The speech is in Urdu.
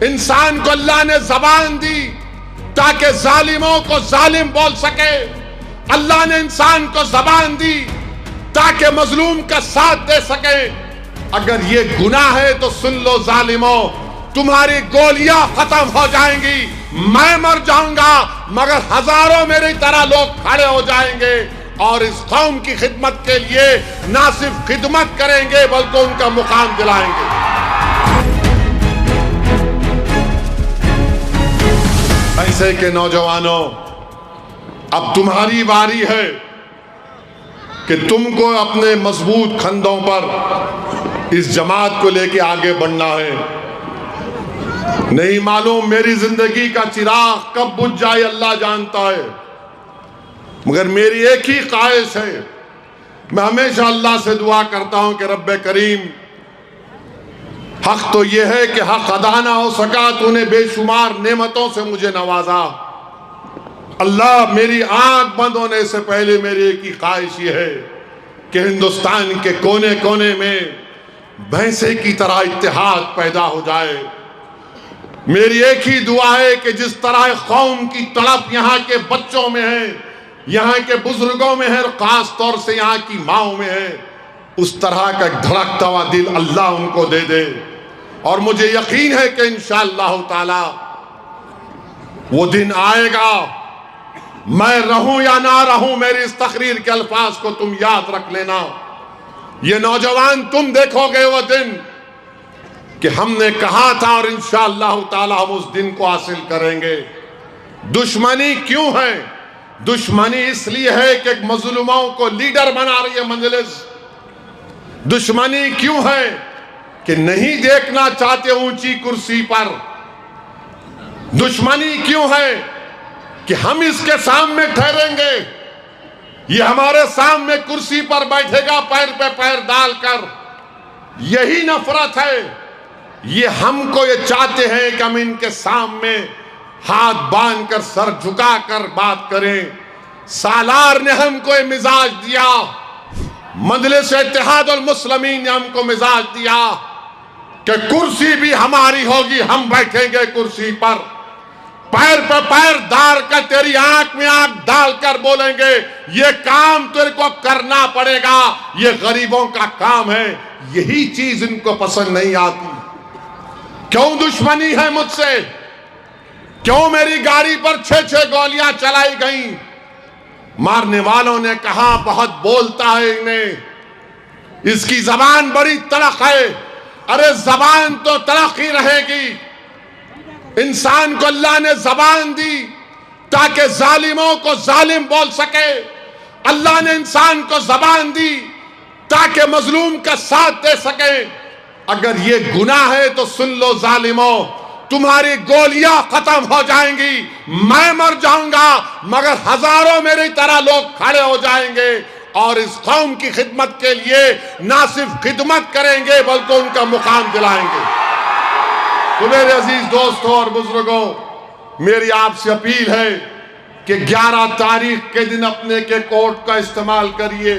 انسان کو اللہ نے زبان دی تاکہ ظالموں کو ظالم بول سکے. اللہ نے انسان کو زبان دی تاکہ مظلوم کا ساتھ دے سکے. اگر یہ گناہ ہے تو سن لو ظالموں، تمہاری گولیاں ختم ہو جائیں گی، میں مر جاؤں گا مگر ہزاروں میری طرح لوگ کھڑے ہو جائیں گے اور اس قوم کی خدمت کے لیے نہ صرف خدمت کریں گے بلکہ ان کا مقام دلائیں گے. ایسے کہ نوجوانوں، اب تمہاری باری ہے کہ تم کو اپنے مضبوط کھندوں پر اس جماعت کو لے کے آگے بڑھنا ہے. نہیں معلوم میری زندگی کا چراغ کب بجھ جائے اللہ جانتا ہے، مگر میری ایک ہی خواہش ہے. میں ہمیشہ اللہ سے دعا کرتا ہوں کہ رب کریم، حق تو یہ ہے کہ حق ادا نہ ہو سکا، تو نے بے شمار نعمتوں سے مجھے نوازا. اللہ، میری آنکھ بند ہونے سے پہلے میری ایک ہی خواہش یہ ہے کہ ہندوستان کے کونے کونے میں بھینسے کی طرح اتحاد پیدا ہو جائے. میری ایک ہی دعا ہے کہ جس طرح قوم کی تڑپ یہاں کے بچوں میں ہے، یہاں کے بزرگوں میں ہے اور خاص طور سے یہاں کی ماؤں میں ہے، اس طرح کا ایک دھڑکتا ہوا دل اللہ ان کو دے دے. اور مجھے یقین ہے کہ انشاءاللہ تعالی وہ دن آئے گا. میں رہوں یا نہ رہوں، میری اس تقریر کے الفاظ کو تم یاد رکھ لینا. یہ نوجوان تم دیکھو گے وہ دن کہ ہم نے کہا تھا اور انشاءاللہ تعالی ہم اس دن کو حاصل کریں گے. دشمنی کیوں ہے؟ دشمنی اس لیے ہے کہ مظلوموں کو لیڈر بنا رہی ہے مجلس. دشمنی کیوں ہے کہ نہیں دیکھنا چاہتے اونچی کرسی پر. دشمنی کیوں ہے کہ ہم اس کے سامنے ٹھہریں گے، یہ ہمارے سامنے کرسی پر بیٹھے گا پیر پہ پیر ڈال کر. یہی نفرت ہے. یہ ہم کو یہ چاہتے ہیں کہ ہم ان کے سامنے ہاتھ باندھ کر سر جھکا کر بات کریں. سالار نے ہم کو یہ مزاج دیا، مجلس اتحاد المسلمین نے ہم کو مزاج دیا کہ کرسی بھی ہماری ہوگی، ہم بیٹھیں گے کرسی پر، پیر پہ پیر ڈال کر تیری آنکھ میں آنکھ ڈال کر بولیں گے یہ کام تیرے کو کرنا پڑے گا، یہ غریبوں کا کام ہے. یہی چیز ان کو پسند نہیں آتی. کیوں دشمنی ہے مجھ سے؟ کیوں میری گاڑی پر 6 گولیاں چلائی گئیں؟ مارنے والوں نے کہا بہت بولتا ہے انہیں، اس کی زبان بڑی تلخ ہے. ارے زبان تو تلخ ہی رہے گی. انسان کو اللہ نے زبان دی تاکہ ظالموں کو ظالم بول سکے. اللہ نے انسان کو زبان دی تاکہ مظلوم کا ساتھ دے سکے. اگر یہ گناہ ہے تو سن لو ظالموں، تمہاری گولیاں ختم ہو جائیں گی، میں مر جاؤں گا مگر ہزاروں میری طرح لوگ کھڑے ہو جائیں گے اور اس قوم کی خدمت کے لیے نہ صرف خدمت کریں گے بلکہ ان کا مقام دلائیں گے. تو میرے عزیز دوستوں اور بزرگوں، میری آپ سے اپیل ہے کہ 11 تاریخ کے دن اپنے کے کوٹ کا استعمال کریے.